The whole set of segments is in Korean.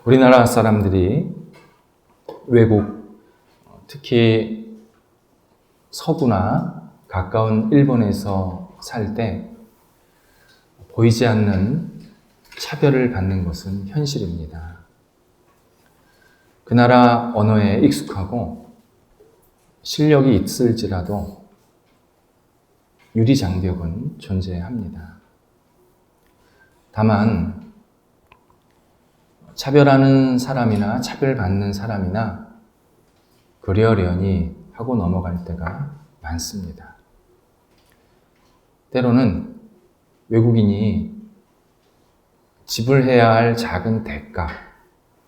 우리나라 사람들이 외국, 특히 서구나 가까운 일본에서 살 때 보이지 않는 차별을 받는 것은 현실입니다. 그 나라 언어에 익숙하고 실력이 있을지라도 유리장벽은 존재합니다. 다만 차별하는 사람이나 차별받는 사람이나 그러려니 하고 넘어갈 때가 많습니다. 때로는 외국인이 지불해야 할 작은 대가,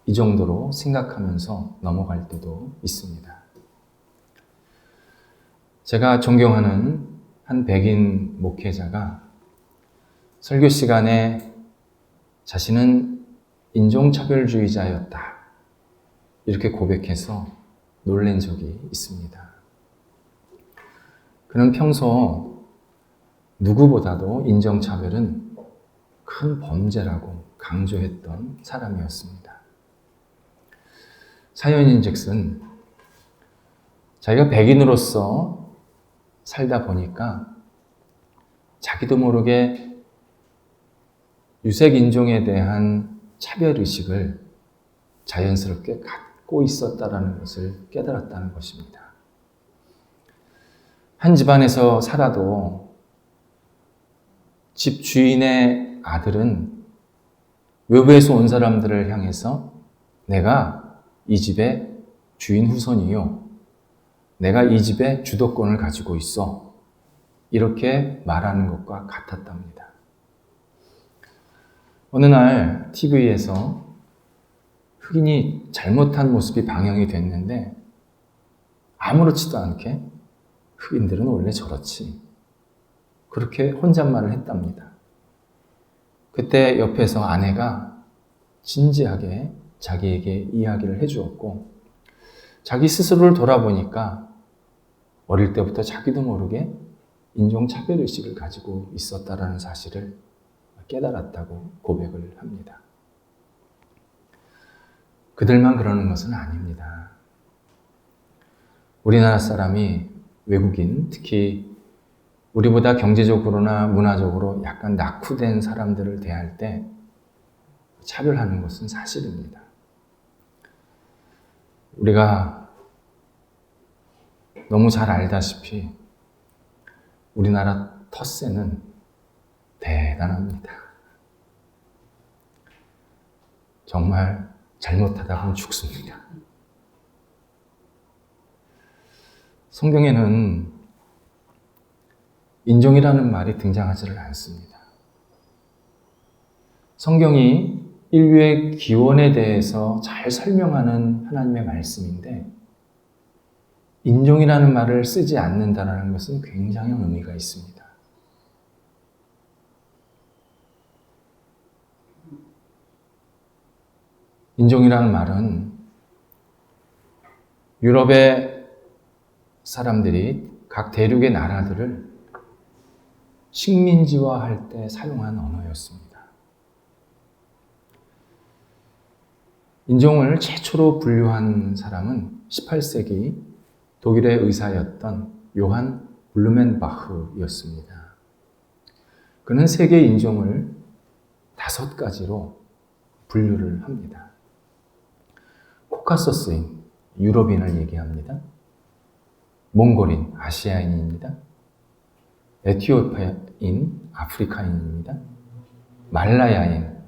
이 정도로 생각하면서 넘어갈 때도 있습니다. 제가 존경하는 한 백인 목회자가 설교 시간에 자신은 인종차별주의자였다, 이렇게 고백해서 놀란 적이 있습니다. 그는 평소 누구보다도 인종차별은 큰 범죄라고 강조했던 사람이었습니다. 사연인즉슨 자기가 백인으로서 살다 보니까 자기도 모르게 유색인종에 대한 차별의식을 자연스럽게 갖고 있었다는 것을 깨달았다는 것입니다. 한 집안에서 살아도 집 주인의 아들은 외부에서 온 사람들을 향해서 내가 이 집의 주인 후손이요, 내가 이 집의 주도권을 가지고 있어, 이렇게 말하는 것과 같았답니다. 어느 날 TV에서 흑인이 잘못한 모습이 방영이 됐는데 아무렇지도 않게 흑인들은 원래 저렇지, 그렇게 혼잣말을 했답니다. 그때 옆에서 아내가 진지하게 자기에게 이야기를 해주었고, 자기 스스로를 돌아보니까 어릴 때부터 자기도 모르게 인종차별의식을 가지고 있었다라는 사실을 깨달았다고 고백을 합니다. 그들만 그러는 것은 아닙니다. 우리나라 사람이 외국인, 특히 우리보다 경제적으로나 문화적으로 약간 낙후된 사람들을 대할 때 차별하는 것은 사실입니다. 우리가 너무 잘 알다시피 우리나라 텃세는 대단합니다. 정말 잘못하다 보면 죽습니다. 성경에는 인종이라는 말이 등장하지를 않습니다. 성경이 인류의 기원에 대해서 잘 설명하는 하나님의 말씀인데 인종이라는 말을 쓰지 않는다는 것은 굉장히 의미가 있습니다. 인종이라는 말은 유럽의 사람들이 각 대륙의 나라들을 식민지화할 때 사용한 언어였습니다. 인종을 최초로 분류한 사람은 18세기 독일의 의사였던 요한 블루멘바흐였습니다. 그는 세계 인종을 5가지로 분류를 합니다. 코카소스인, 유럽인을 얘기합니다. 몽골인, 아시아인입니다. 에티오피아인, 아프리카인입니다. 말라야인,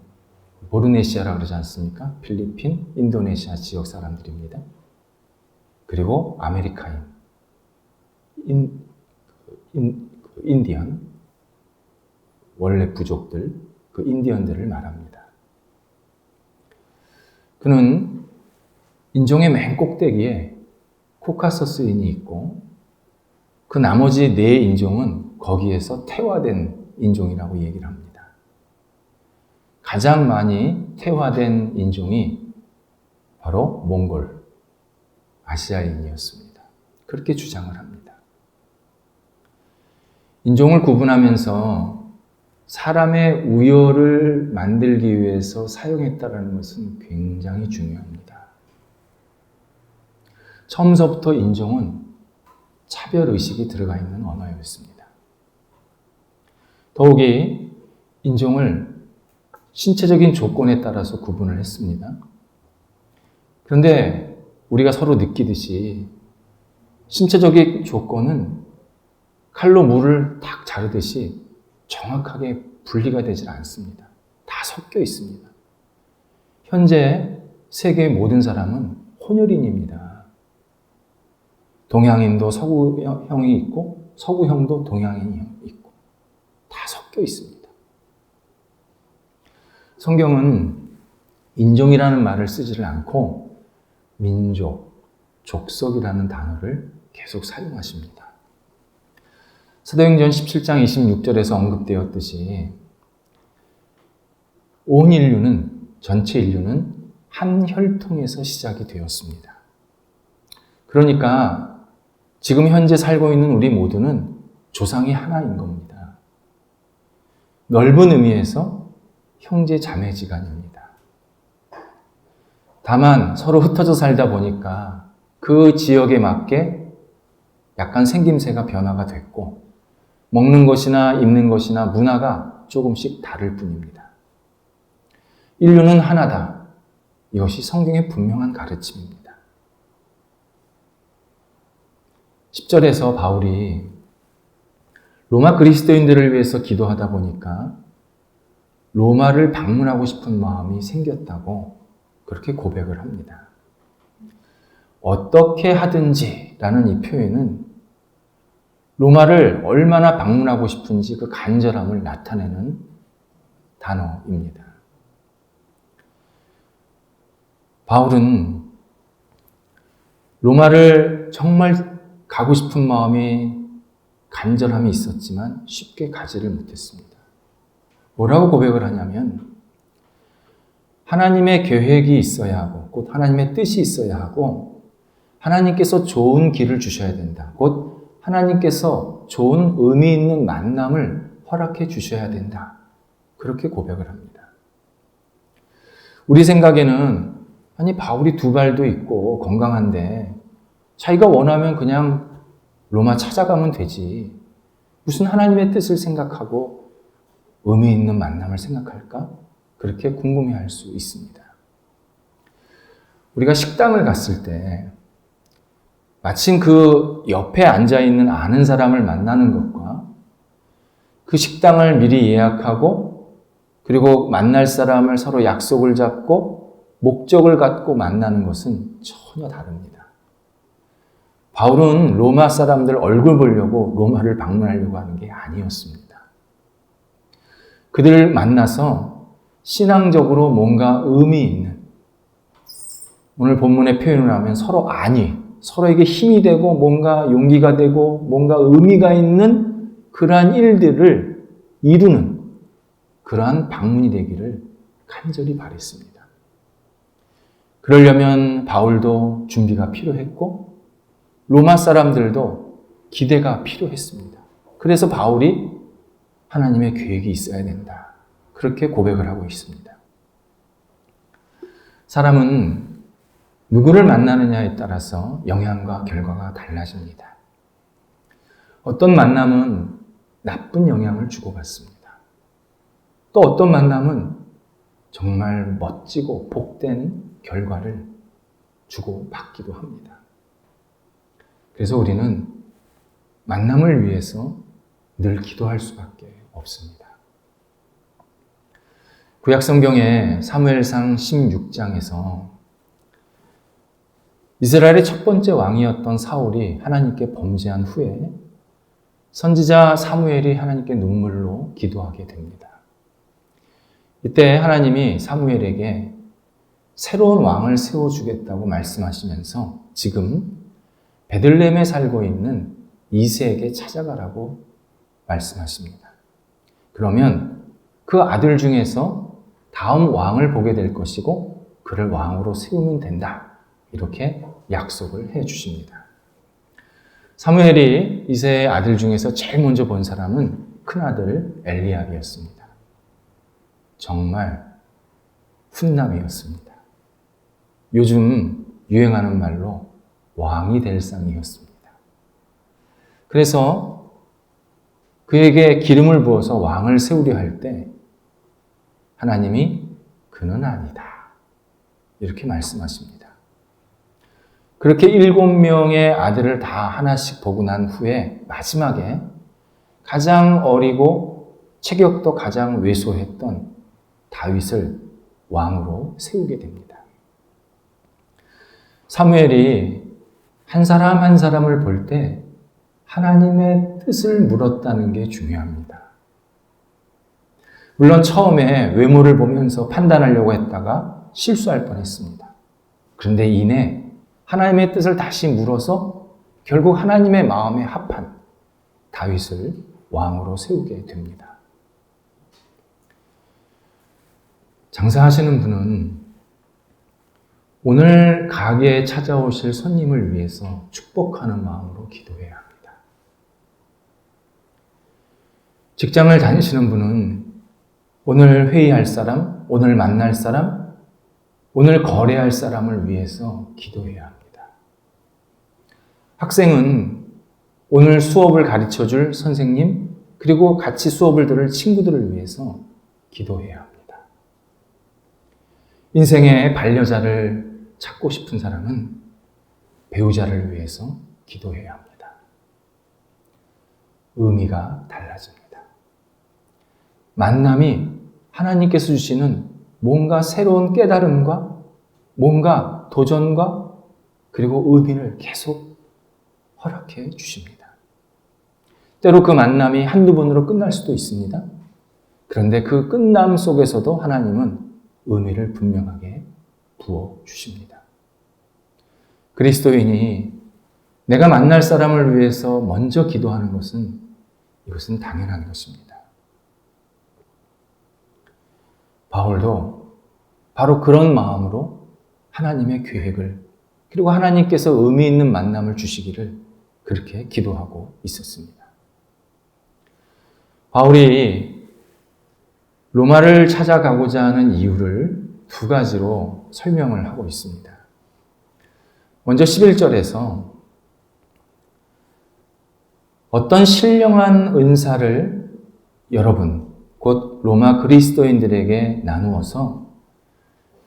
포르네시아라고 그러지 않습니까? 필리핀, 인도네시아 지역 사람들입니다. 그리고 아메리카인, 인디언, 원래 부족들, 그 인디언들을 말합니다. 그는 인종의 맨 꼭대기에 코카소스인이 있고 그 나머지 4인종은 거기에서 태화된 인종이라고 얘기를 합니다. 가장 많이 태화된 인종이 바로 몽골, 아시아인이었습니다. 그렇게 주장을 합니다. 인종을 구분하면서 사람의 우열을 만들기 위해서 사용했다는 것은 굉장히 중요합니다. 처음서부터 인종은 차별의식이 들어가 있는 언어였습니다. 더욱이 인종을 신체적인 조건에 따라서 구분을 했습니다. 그런데 우리가 서로 느끼듯이 신체적인 조건은 칼로 물을 탁 자르듯이 정확하게 분리가 되질 않습니다. 다 섞여 있습니다. 현재 세계의 모든 사람은 혼혈인입니다. 동양인도 서구형이 있고 서구형도 동양인이 있고 다 섞여 있습니다. 성경은 인종이라는 말을 쓰지를 않고 민족, 족속이라는 단어를 계속 사용하십니다. 사도행전 17장 26절에서 언급되었듯이 온 인류는, 전체 인류는 한 혈통에서 시작이 되었습니다. 그러니까 지금 현재 살고 있는 우리 모두는 조상이 하나인 겁니다. 넓은 의미에서 형제 자매지간입니다. 다만 서로 흩어져 살다 보니까 그 지역에 맞게 약간 생김새가 변화가 됐고 먹는 것이나 입는 것이나 문화가 조금씩 다를 뿐입니다. 인류는 하나다. 이것이 성경의 분명한 가르침입니다. 10절에서 바울이 로마 그리스도인들을 위해서 기도하다 보니까 로마를 방문하고 싶은 마음이 생겼다고 그렇게 고백을 합니다. 어떻게 하든지 라는 이 표현은 로마를 얼마나 방문하고 싶은지 그 간절함을 나타내는 단어입니다. 바울은 로마를 정말 가고 싶은 마음이 간절함이 있었지만 쉽게 가지를 못했습니다. 뭐라고 고백을 하냐면 하나님의 계획이 있어야 하고 곧 하나님의 뜻이 있어야 하고 하나님께서 좋은 길을 주셔야 된다. 곧 하나님께서 좋은 의미 있는 만남을 허락해 주셔야 된다. 그렇게 고백을 합니다. 우리 생각에는 아니 바울이 두 발도 있고 건강한데 자기가 원하면 그냥 로마 찾아가면 되지. 무슨 하나님의 뜻을 생각하고 의미 있는 만남을 생각할까? 그렇게 궁금해할 수 있습니다. 우리가 식당을 갔을 때 마침 그 옆에 앉아있는 아는 사람을 만나는 것과 그 식당을 미리 예약하고 그리고 만날 사람을 서로 약속을 잡고 목적을 갖고 만나는 것은 전혀 다릅니다. 바울은 로마 사람들 얼굴 보려고 로마를 방문하려고 하는 게 아니었습니다. 그들을 만나서 신앙적으로 뭔가 의미 있는, 오늘 본문의 표현을 하면 서로 서로에게 힘이 되고 뭔가 용기가 되고 뭔가 의미가 있는 그러한 일들을 이루는 그러한 방문이 되기를 간절히 바랬습니다. 그러려면 바울도 준비가 필요했고 로마 사람들도 기대가 필요했습니다. 그래서 바울이 하나님의 계획이 있어야 된다. 그렇게 고백을 하고 있습니다. 사람은 누구를 만나느냐에 따라서 영향과 결과가 달라집니다. 어떤 만남은 나쁜 영향을 주고받습니다. 또 어떤 만남은 정말 멋지고 복된 결과를 주고받기도 합니다. 그래서 우리는 만남을 위해서 늘 기도할 수밖에 없습니다. 구약성경의 사무엘상 16장에서 이스라엘의 첫 번째 왕이었던 사울이 하나님께 범죄한 후에 선지자 사무엘이 하나님께 눈물로 기도하게 됩니다. 이때 하나님이 사무엘에게 새로운 왕을 세워주겠다고 말씀하시면서 지금 베들레헴에 살고 있는 이새에게 찾아가라고 말씀하십니다. 그러면 그 아들 중에서 다음 왕을 보게 될 것이고 그를 왕으로 세우면 된다. 이렇게 약속을 해 주십니다. 사무엘이 이새의 아들 중에서 제일 먼저 본 사람은 큰아들 엘리압이었습니다. 정말 훈남이었습니다. 요즘 유행하는 말로 왕이 될 상이었습니다. 그래서 그에게 기름을 부어서 왕을 세우려 할 때 하나님이 그는 아니다, 이렇게 말씀하십니다. 그렇게 7명의 아들을 다 하나씩 보고 난 후에 마지막에 가장 어리고 체격도 가장 왜소했던 다윗을 왕으로 세우게 됩니다. 사무엘이 한 사람 한 사람을 볼 때 하나님의 뜻을 물었다는 게 중요합니다. 물론 처음에 외모를 보면서 판단하려고 했다가 실수할 뻔했습니다. 그런데 이내 하나님의 뜻을 다시 물어서 결국 하나님의 마음에 합한 다윗을 왕으로 세우게 됩니다. 장사하시는 분은 오늘 가게에 찾아오실 손님을 위해서 축복하는 마음으로 기도해야 합니다. 직장을 다니시는 분은 오늘 회의할 사람, 오늘 만날 사람, 오늘 거래할 사람을 위해서 기도해야 합니다. 학생은 오늘 수업을 가르쳐줄 선생님, 그리고 같이 수업을 들을 친구들을 위해서 기도해야 합니다. 인생의 반려자를 찾고 싶은 사람은 배우자를 위해서 기도해야 합니다. 의미가 달라집니다. 만남이 하나님께서 주시는 뭔가 새로운 깨달음과 뭔가 도전과 그리고 의미를 계속 허락해 주십니다. 때로 그 만남이 한두 번으로 끝날 수도 있습니다. 그런데 그 끝남 속에서도 하나님은 의미를 분명하게 부어주십니다. 그리스도인이 내가 만날 사람을 위해서 먼저 기도하는 것은 이것은 당연한 것입니다. 바울도 바로 그런 마음으로 하나님의 계획을 그리고 하나님께서 의미 있는 만남을 주시기를 그렇게 기도하고 있었습니다. 바울이 로마를 찾아가고자 하는 이유를 두 가지로 설명을 하고 있습니다. 먼저 11절에서 어떤 신령한 은사를 여러분, 곧 로마 그리스도인들에게 나누어서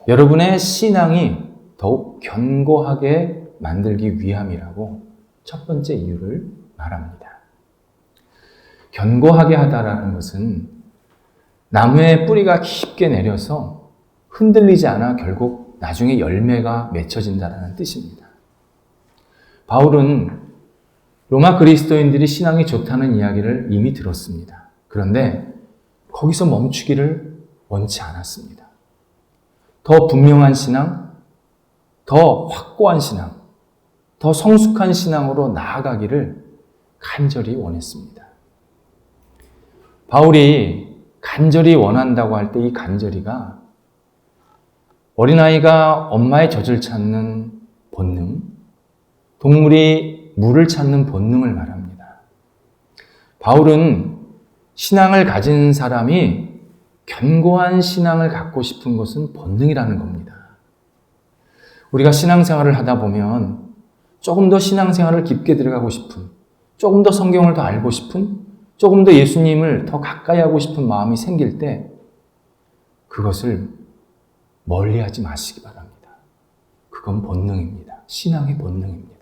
여러분의 신앙이 더욱 견고하게 만들기 위함이라고 첫 번째 이유를 말합니다. 견고하게 하다라는 것은 나무의 뿌리가 깊게 내려서 흔들리지 않아 결국 나중에 열매가 맺혀진다는 뜻입니다. 바울은 로마 그리스도인들이 신앙이 좋다는 이야기를 이미 들었습니다. 그런데 거기서 멈추기를 원치 않았습니다. 더 분명한 신앙, 더 확고한 신앙, 더 성숙한 신앙으로 나아가기를 간절히 원했습니다. 바울이 간절히 원한다고 할 때 이 간절히가 어린아이가 엄마의 젖을 찾는 본능, 동물이 물을 찾는 본능을 말합니다. 바울은 신앙을 가진 사람이 견고한 신앙을 갖고 싶은 것은 본능이라는 겁니다. 우리가 신앙생활을 하다 보면 조금 더 신앙생활을 깊게 들어가고 싶은, 조금 더 성경을 더 알고 싶은, 조금 더 예수님을 더 가까이 하고 싶은 마음이 생길 때 그것을 멀리하지 마시기 바랍니다. 그건 본능입니다. 신앙의 본능입니다.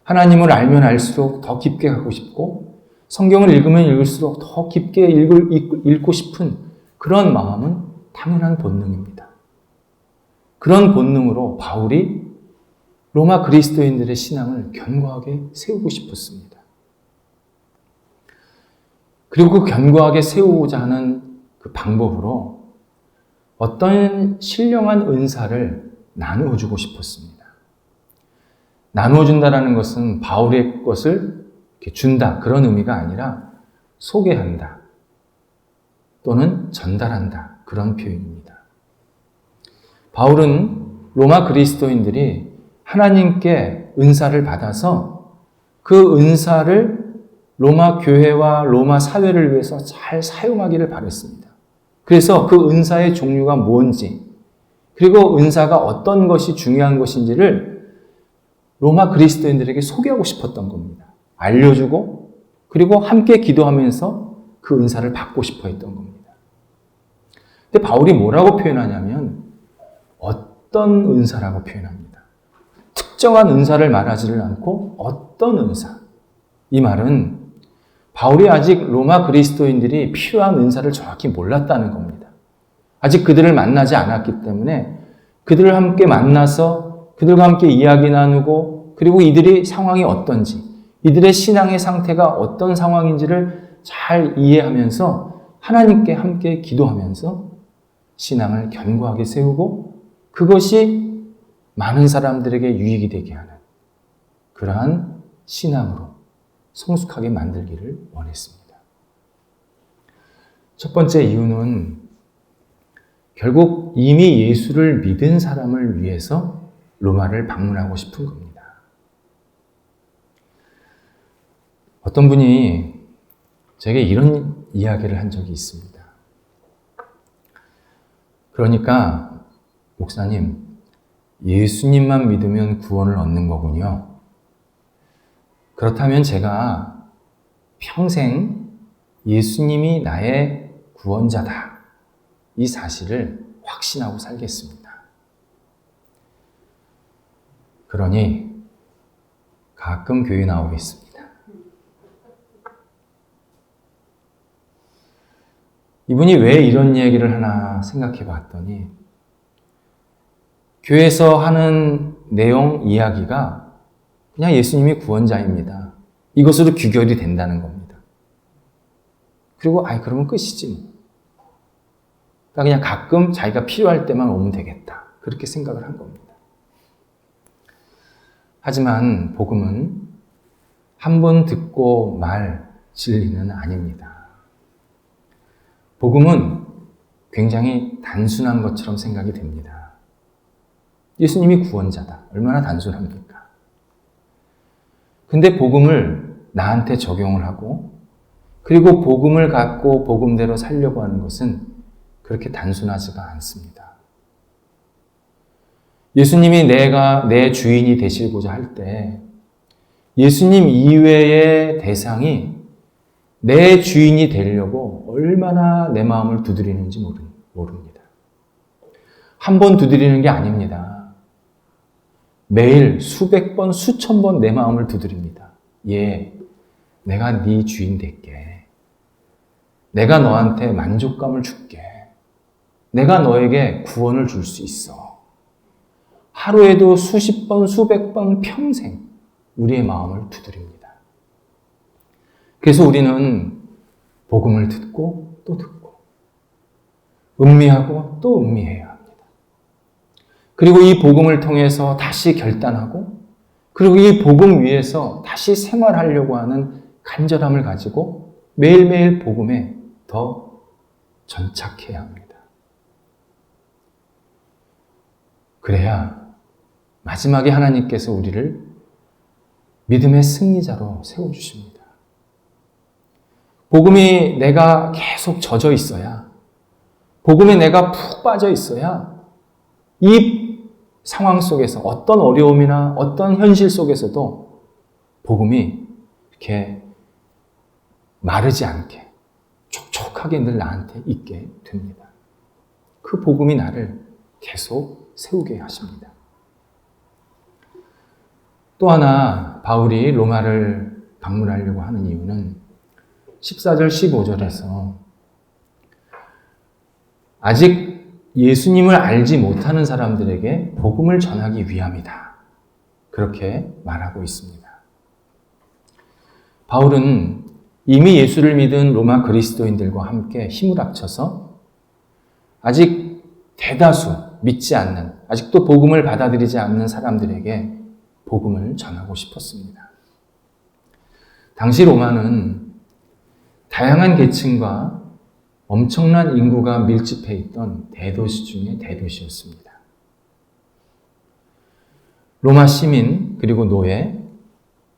하나님을 알면 알수록 더 깊게 가고 싶고 성경을 읽으면 읽을수록 더 깊게 읽고 싶은 그런 마음은 당연한 본능입니다. 그런 본능으로 바울이 로마 그리스도인들의 신앙을 견고하게 세우고 싶었습니다. 그리고 그 견고하게 세우고자 하는 그 방법으로 어떤 신령한 은사를 나누어주고 싶었습니다. 나누어준다는 것은 바울의 것을 이렇게 준다, 그런 의미가 아니라 소개한다 또는 전달한다, 그런 표현입니다. 바울은 로마 그리스도인들이 하나님께 은사를 받아서 그 은사를 로마 교회와 로마 사회를 위해서 잘 사용하기를 바랬습니다. 그래서 그 은사의 종류가 뭔지, 그리고 은사가 어떤 것이 중요한 것인지를 로마 그리스도인들에게 소개하고 싶었던 겁니다. 알려주고, 그리고 함께 기도하면서 그 은사를 받고 싶어 했던 겁니다. 근데 바울이 뭐라고 표현하냐면 어떤 은사라고 표현합니다. 특정한 은사를 말하지를 않고 어떤 은사. 이 말은 바울이 아직 로마 그리스도인들이 필요한 은사를 정확히 몰랐다는 겁니다. 아직 그들을 만나지 않았기 때문에 그들을 함께 만나서 그들과 함께 이야기 나누고, 그리고 이들의 상황이 어떤지, 이들의 신앙의 상태가 어떤 상황인지를 잘 이해하면서 하나님께 함께 기도하면서 신앙을 견고하게 세우고, 그것이 많은 사람들에게 유익이 되게 하는 그러한 신앙으로 성숙하게 만들기를 원했습니다. 첫 번째 이유는 결국 이미 예수를 믿은 사람을 위해서 로마를 방문하고 싶은 겁니다. 어떤 분이 제게 이런 이야기를 한 적이 있습니다. 그러니까 목사님, 예수님만 믿으면 구원을 얻는 거군요. 그렇다면 제가 평생 예수님이 나의 구원자다, 이 사실을 확신하고 살겠습니다. 그러니 가끔 교회 나오겠습니다. 이분이 왜 이런 얘기를 하나 생각해 봤더니, 교회에서 하는 내용 이야기가 그냥 예수님이 구원자입니다, 이것으로 귀결이 된다는 겁니다. 그리고 그러면 끝이지. 그냥 가끔 자기가 필요할 때만 오면 되겠다, 그렇게 생각을 한 겁니다. 하지만 복음은 한 번 듣고 말 진리는 아닙니다. 복음은 굉장히 단순한 것처럼 생각이 됩니다. 예수님이 구원자다. 얼마나 단순합니까? 근데 복음을 나한테 적용을 하고, 그리고 복음을 갖고 복음대로 살려고 하는 것은 그렇게 단순하지가 않습니다. 예수님이 내 주인이 되시고자 할 때 예수님 이외의 대상이 내 주인이 되려고 얼마나 내 마음을 두드리는지 모릅니다. 한 번 두드리는 게 아닙니다. 매일 수백 번, 수천 번 내 마음을 두드립니다. 내가 네 주인 될게. 내가 너한테 만족감을 줄게. 내가 너에게 구원을 줄 수 있어. 하루에도 수십 번, 수백 번, 평생 우리의 마음을 두드립니다. 그래서 우리는 복음을 듣고 또 듣고, 음미하고 또 음미해야 합니다. 그리고 이 복음을 통해서 다시 결단하고, 그리고 이 복음 위에서 다시 생활하려고 하는 간절함을 가지고 매일매일 복음에 더 전착해야 합니다. 그래야 마지막에 하나님께서 우리를 믿음의 승리자로 세워주십니다. 복음이 내가 계속 젖어 있어야, 복음에 내가 푹 빠져 있어야 이 상황 속에서 어떤 어려움이나 어떤 현실 속에서도 복음이 이렇게 마르지 않게 촉촉하게 늘 나한테 있게 됩니다. 그 복음이 나를 계속 세우게 하십니다. 또 하나 바울이 로마를 방문하려고 하는 이유는 14절 15절에서 아직 예수님을 알지 못하는 사람들에게 복음을 전하기 위함이다, 그렇게 말하고 있습니다. 바울은 이미 예수를 믿은 로마 그리스도인들과 함께 힘을 합쳐서 아직 대다수 믿지 않는, 아직도 복음을 받아들이지 않는 사람들에게 복음을 전하고 싶었습니다. 당시 로마는 다양한 계층과 엄청난 인구가 밀집해 있던 대도시 중에 대도시였습니다. 로마 시민, 그리고 노예,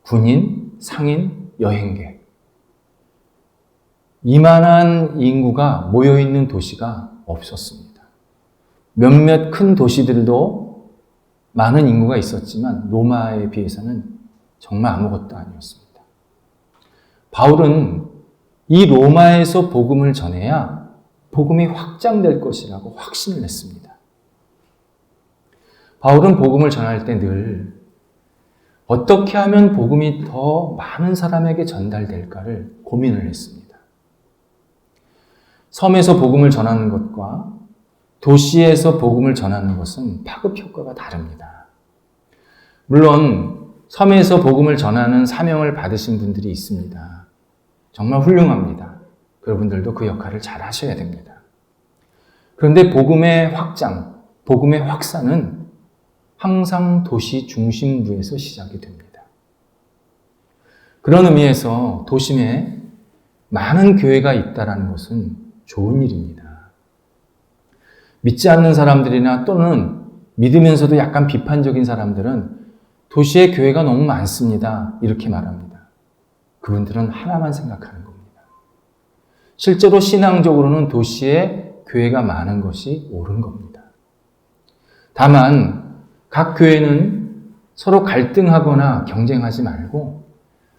군인, 상인, 여행객, 이만한 인구가 모여있는 도시가 없었습니다. 몇몇 큰 도시들도 많은 인구가 있었지만 로마에 비해서는 정말 아무것도 아니었습니다. 바울은 이 로마에서 복음을 전해야 복음이 확장될 것이라고 확신을 했습니다. 바울은 복음을 전할 때 늘 어떻게 하면 복음이 더 많은 사람에게 전달될까를 고민을 했습니다. 섬에서 복음을 전하는 것과 도시에서 복음을 전하는 것은 파급 효과가 다릅니다. 물론 섬에서 복음을 전하는 사명을 받으신 분들이 있습니다. 정말 훌륭합니다. 여러분들도 그 역할을 잘 하셔야 됩니다. 그런데 복음의 확장, 복음의 확산은 항상 도시 중심부에서 시작이 됩니다. 그런 의미에서 도심에 많은 교회가 있다는 것은 좋은 일입니다. 믿지 않는 사람들이나 또는 믿으면서도 약간 비판적인 사람들은 도시에 교회가 너무 많습니다. 이렇게 말합니다. 그분들은 하나만 생각하는 겁니다. 실제로 신앙적으로는 도시에 교회가 많은 것이 옳은 겁니다. 다만 각 교회는 서로 갈등하거나 경쟁하지 말고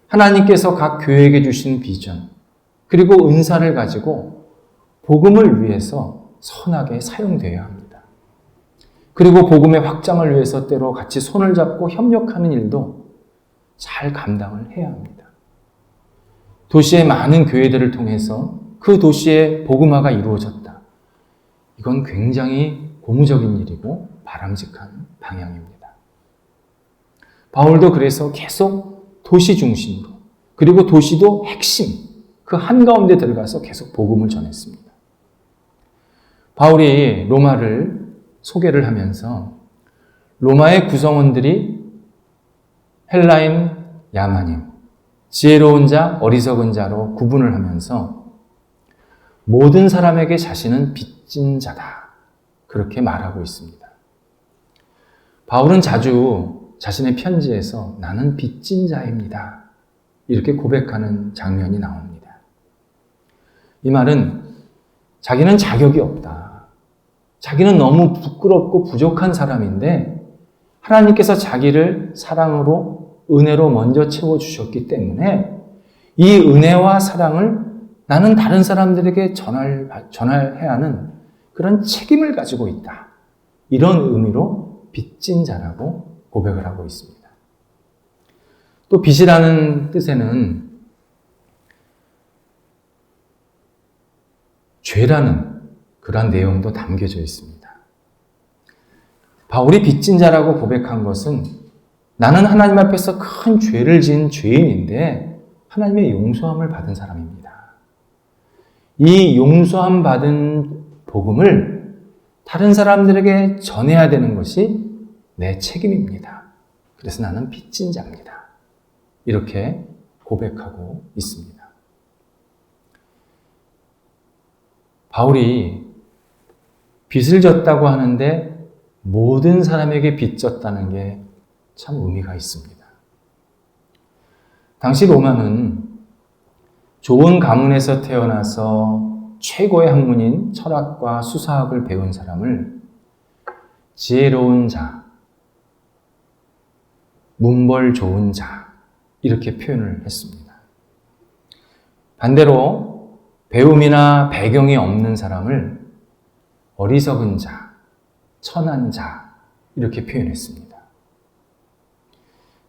하나님께서 각 교회에게 주신 비전 그리고 은사를 가지고 복음을 위해서 선하게 사용되어야 합니다. 그리고 복음의 확장을 위해서 때로 같이 손을 잡고 협력하는 일도 잘 감당을 해야 합니다. 도시의 많은 교회들을 통해서 그 도시의 복음화가 이루어졌다. 이건 굉장히 고무적인 일이고 바람직한 방향입니다. 바울도 그래서 계속 도시 중심으로 그리고 도시도 핵심 그 한가운데 들어가서 계속 복음을 전했습니다. 바울이 로마를 소개를 하면서 로마의 구성원들이 헬라인, 야만인, 지혜로운 자, 어리석은 자로 구분을 하면서 모든 사람에게 자신은 빚진 자다. 그렇게 말하고 있습니다. 바울은 자주 자신의 편지에서 나는 빚진 자입니다. 이렇게 고백하는 장면이 나옵니다. 이 말은 자기는 자격이 없다. 자기는 너무 부끄럽고 부족한 사람인데 하나님께서 자기를 사랑으로 은혜로 먼저 채워주셨기 때문에 이 은혜와 사랑을 나는 다른 사람들에게 전할해야 하는 그런 책임을 가지고 있다. 이런 의미로 빚진 자라고 고백을 하고 있습니다. 또 빚이라는 뜻에는 죄라는 그러한 내용도 담겨져 있습니다. 바울이 빚진 자라고 고백한 것은 나는 하나님 앞에서 큰 죄를 지은 죄인인데 하나님의 용서함을 받은 사람입니다. 이 용서함 받은 복음을 다른 사람들에게 전해야 되는 것이 내 책임입니다. 그래서 나는 빚진 자입니다. 이렇게 고백하고 있습니다. 바울이 빚을 졌다고 하는데 모든 사람에게 빚졌다는 게 참 의미가 있습니다. 당시 로마는 좋은 가문에서 태어나서 최고의 학문인 철학과 수사학을 배운 사람을 지혜로운 자, 문벌 좋은 자 이렇게 표현을 했습니다. 반대로 배움이나 배경이 없는 사람을 어리석은 자, 천한 자 이렇게 표현했습니다.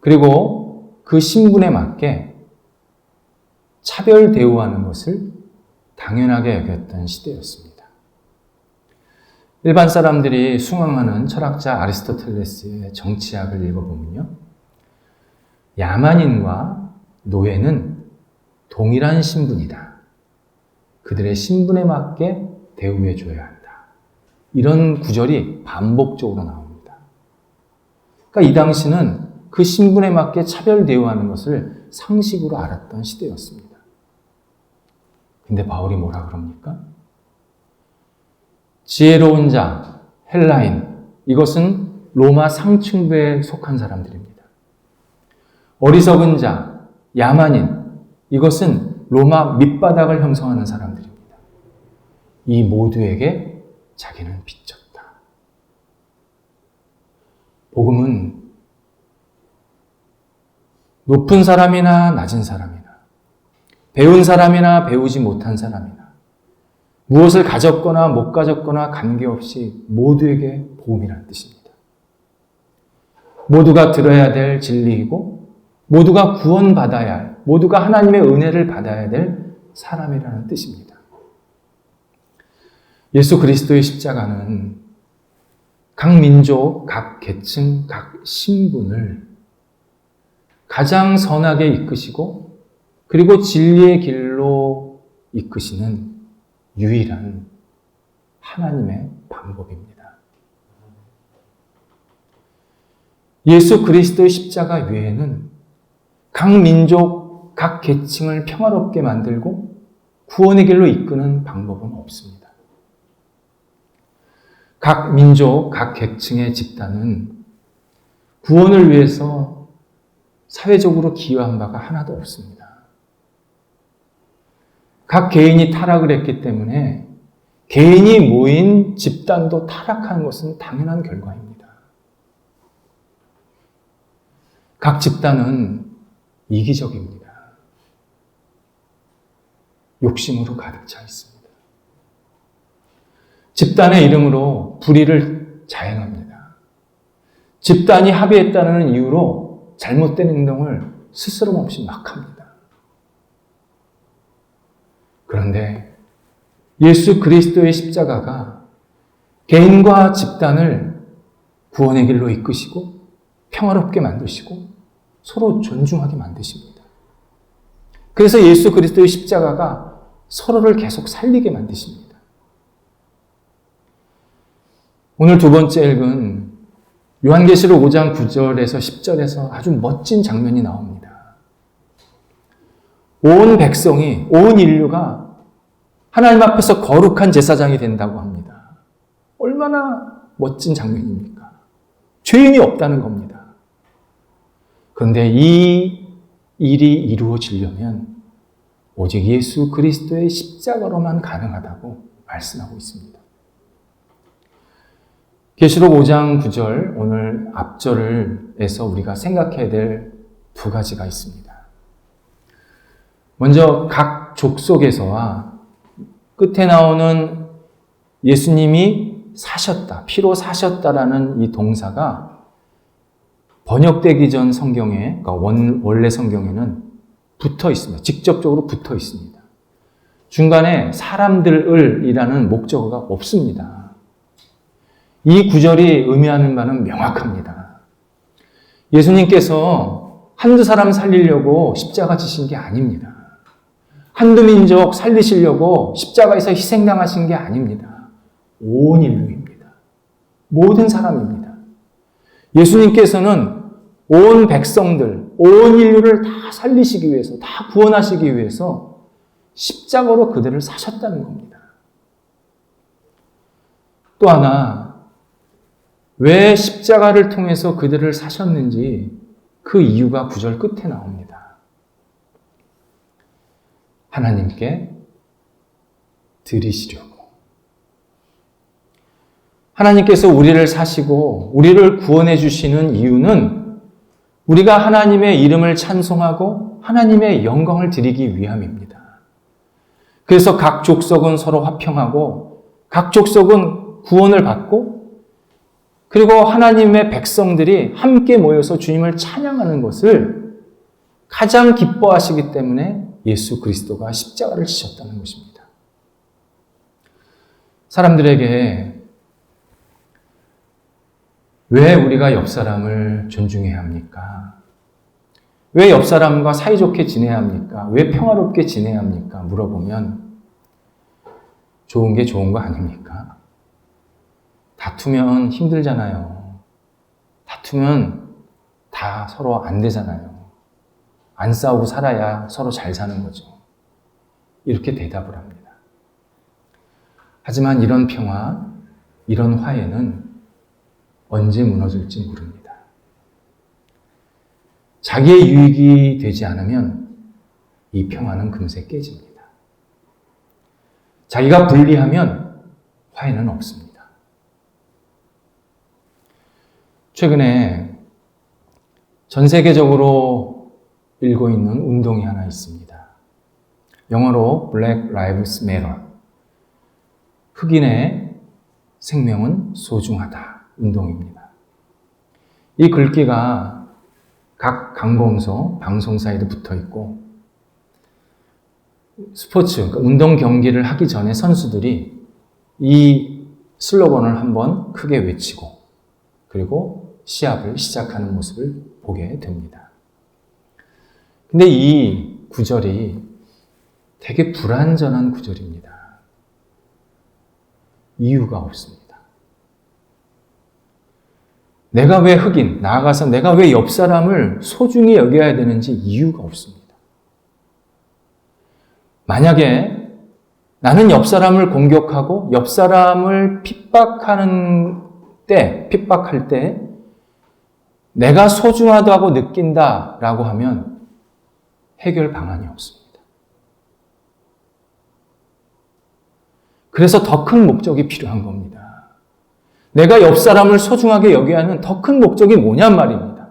그리고 그 신분에 맞게 차별 대우하는 것을 당연하게 여겼던 시대였습니다. 일반 사람들이 숭앙하는 철학자 아리스토텔레스의 정치학을 읽어보면요. 야만인과 노예는 동일한 신분이다. 그들의 신분에 맞게 대우해줘야 한다. 이런 구절이 반복적으로 나옵니다. 그러니까 이 당시는 그 신분에 맞게 차별 대우하는 것을 상식으로 알았던 시대였습니다. 근데 바울이 뭐라 그럽니까? 지혜로운 자, 헬라인, 이것은 로마 상층부에 속한 사람들입니다. 어리석은 자, 야만인, 이것은 로마 밑바닥을 형성하는 사람들입니다. 이 모두에게 자기는 비쳤다. 복음은 높은 사람이나 낮은 사람이나 배운 사람이나 배우지 못한 사람이나 무엇을 가졌거나 못 가졌거나 관계없이 모두에게 복음이라는 뜻입니다. 모두가 들어야 될 진리이고 모두가 구원받아야 할, 모두가 하나님의 은혜를 받아야 될 사람이라는 뜻입니다. 예수 그리스도의 십자가는 각 민족, 각 계층, 각 신분을 가장 선하게 이끄시고 그리고 진리의 길로 이끄시는 유일한 하나님의 방법입니다. 예수 그리스도의 십자가 외에는 각 민족, 각 계층을 평화롭게 만들고 구원의 길로 이끄는 방법은 없습니다. 각 민족, 각 계층의 집단은 구원을 위해서 사회적으로 기여한 바가 하나도 없습니다. 각 개인이 타락을 했기 때문에 개인이 모인 집단도 타락하는 것은 당연한 결과입니다. 각 집단은 이기적입니다. 욕심으로 가득 차 있습니다. 집단의 이름으로 불의를 자행합니다. 집단이 합의했다는 이유로 잘못된 행동을 스스럼 없이 막 합니다. 그런데 예수 그리스도의 십자가가 개인과 집단을 구원의 길로 이끄시고 평화롭게 만드시고 서로 존중하게 만드십니다. 그래서 예수 그리스도의 십자가가 서로를 계속 살리게 만드십니다. 오늘 두 번째 읽은 요한계시록 5장 9절에서 10절에서 아주 멋진 장면이 나옵니다. 온 백성이, 온 인류가 하나님 앞에서 거룩한 제사장이 된다고 합니다. 얼마나 멋진 장면입니까? 죄인이 없다는 겁니다. 그런데 이 일이 이루어지려면 오직 예수 그리스도의 십자가로만 가능하다고 말씀하고 있습니다. 계시록 5장 9절, 오늘 앞절에서 우리가 생각해야 될 두 가지가 있습니다. 먼저 각 족속에서와 끝에 나오는 예수님이 사셨다, 피로 사셨다라는 이 동사가 번역되기 전 성경에, 그러니까 원래 성경에는 붙어 있습니다. 직접적으로 붙어 있습니다. 중간에 사람들을이라는 목적어가 없습니다. 이 구절이 의미하는 바는 명확합니다. 예수님께서 한두 사람 살리려고 십자가 지신 게 아닙니다. 한두 민족 살리시려고 십자가에서 희생당하신 게 아닙니다. 온 인류입니다. 모든 사람입니다. 예수님께서는 온 백성들, 온 인류를 다 살리시기 위해서, 다 구원하시기 위해서 십자가로 그들을 사셨다는 겁니다. 또 하나, 왜 십자가를 통해서 그들을 사셨는지 그 이유가 9절 끝에 나옵니다. 하나님께 드리시려고. 하나님께서 우리를 사시고 우리를 구원해 주시는 이유는 우리가 하나님의 이름을 찬송하고 하나님의 영광을 드리기 위함입니다. 그래서 각 족속은 서로 화평하고 각 족속은 구원을 받고 그리고 하나님의 백성들이 함께 모여서 주님을 찬양하는 것을 가장 기뻐하시기 때문에 예수 그리스도가 십자가를 지셨다는 것입니다. 사람들에게 왜 우리가 옆 사람을 존중해야 합니까? 왜 옆 사람과 사이좋게 지내야 합니까? 왜 평화롭게 지내야 합니까? 물어보면 좋은 게 좋은 거 아닙니까? 다투면 힘들잖아요. 다투면 다 서로 안 되잖아요. 안 싸우고 살아야 서로 잘 사는 거죠. 이렇게 대답을 합니다. 하지만 이런 평화, 이런 화해는 언제 무너질지 모릅니다. 자기의 유익이 되지 않으면 이 평화는 금세 깨집니다. 자기가 분리하면 화해는 없습니다. 최근에 전 세계적으로 일고 있는 운동이 하나 있습니다. 영어로 Black Lives Matter. 흑인의 생명은 소중하다 운동입니다. 이 글귀가 각 강공소, 방송사에도 붙어 있고 스포츠, 그러니까 운동 경기를 하기 전에 선수들이 이 슬로건을 한번 크게 외치고 그리고 시합을 시작하는 모습을 보게 됩니다. 근데 이 구절이 되게 불완전한 구절입니다. 이유가 없습니다. 내가 왜 흑인, 나아가서 내가 왜 옆 사람을 소중히 여겨야 되는지 이유가 없습니다. 만약에 나는 옆 사람을 공격하고 옆 사람을 핍박할 때 내가 소중하다고 느낀다라고 하면 해결 방안이 없습니다. 그래서 더 큰 목적이 필요한 겁니다. 내가 옆 사람을 소중하게 여겨야 하는 더 큰 목적이 뭐냔 말입니다.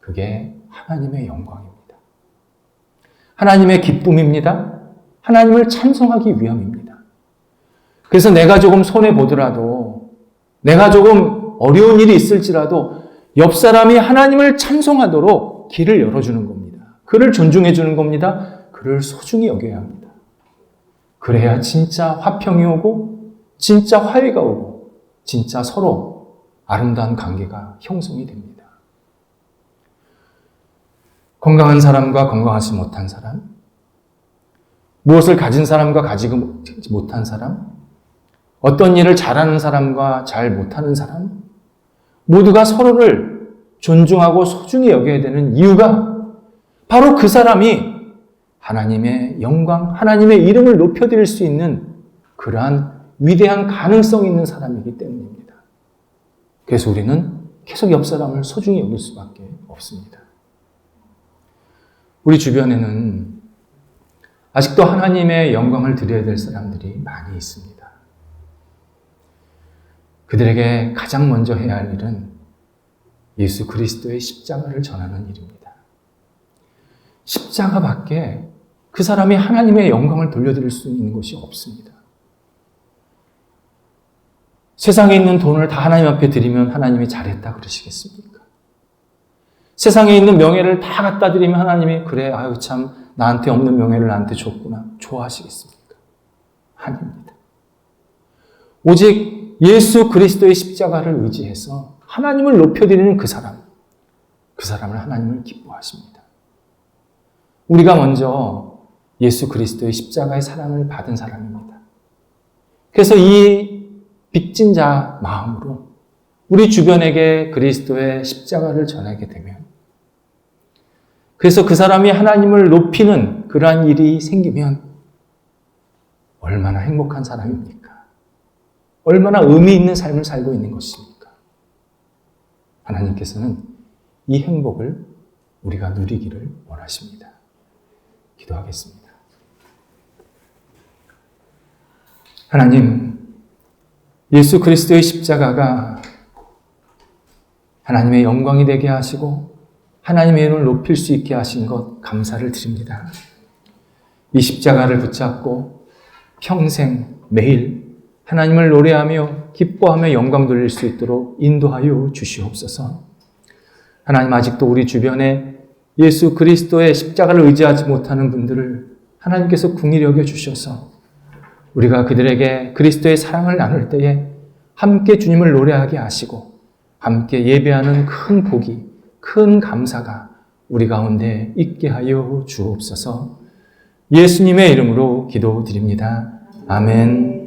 그게 하나님의 영광입니다. 하나님의 기쁨입니다. 하나님을 찬송하기 위함입니다. 그래서 내가 조금 손해보더라도, 내가 조금 어려운 일이 있을지라도 옆 사람이 하나님을 찬송하도록 길을 열어주는 겁니다. 그를 존중해주는 겁니다. 그를 소중히 여겨야 합니다. 그래야 진짜 화평이 오고 진짜 화해가 오고 진짜 서로 아름다운 관계가 형성이 됩니다. 건강한 사람과 건강하지 못한 사람, 무엇을 가진 사람과 가지지 못한 사람, 어떤 일을 잘하는 사람과 잘 못하는 사람, 모두가 서로를 존중하고 소중히 여겨야 되는 이유가 바로 그 사람이 하나님의 영광, 하나님의 이름을 높여드릴 수 있는 그러한 위대한 가능성이 있는 사람이기 때문입니다. 그래서 우리는 계속 옆 사람을 소중히 여길 수밖에 없습니다. 우리 주변에는 아직도 하나님의 영광을 드려야 될 사람들이 많이 있습니다. 그들에게 가장 먼저 해야 할 일은 예수 그리스도의 십자가를 전하는 일입니다. 십자가밖에 그 사람이 하나님의 영광을 돌려드릴 수 있는 것이 없습니다. 세상에 있는 돈을 다 하나님 앞에 드리면 하나님이 잘했다 그러시겠습니까? 세상에 있는 명예를 다 갖다 드리면 하나님이 그래, 아유 참 나한테 없는 명예를 나한테 줬구나 좋아하시겠습니까? 아닙니다. 오직 예수 그리스도의 십자가를 의지해서 하나님을 높여드리는 그 사람을 하나님을 기뻐하십니다. 우리가 먼저 예수 그리스도의 십자가의 사랑을 받은 사람입니다. 그래서 이 빚진 자 마음으로 우리 주변에게 그리스도의 십자가를 전하게 되면, 그래서 그 사람이 하나님을 높이는 그러한 일이 생기면 얼마나 행복한 사람입니까? 얼마나 의미 있는 삶을 살고 있는 것입니까? 하나님께서는 이 행복을 우리가 누리기를 원하십니다. 기도하겠습니다. 하나님, 예수 그리스도의 십자가가 하나님의 영광이 되게 하시고 하나님의 이름을 높일 수 있게 하신 것 감사를 드립니다. 이 십자가를 붙잡고 평생 매일 하나님을 노래하며 기뻐하며 영광 돌릴 수 있도록 인도하여 주시옵소서. 하나님, 아직도 우리 주변에 예수 그리스도의 십자가를 의지하지 못하는 분들을 하나님께서 긍휼히 여겨 주셔서 우리가 그들에게 그리스도의 사랑을 나눌 때에 함께 주님을 노래하게 하시고 함께 예배하는 큰 복이, 큰 감사가 우리 가운데 있게 하여 주옵소서. 예수님의 이름으로 기도드립니다. 아멘.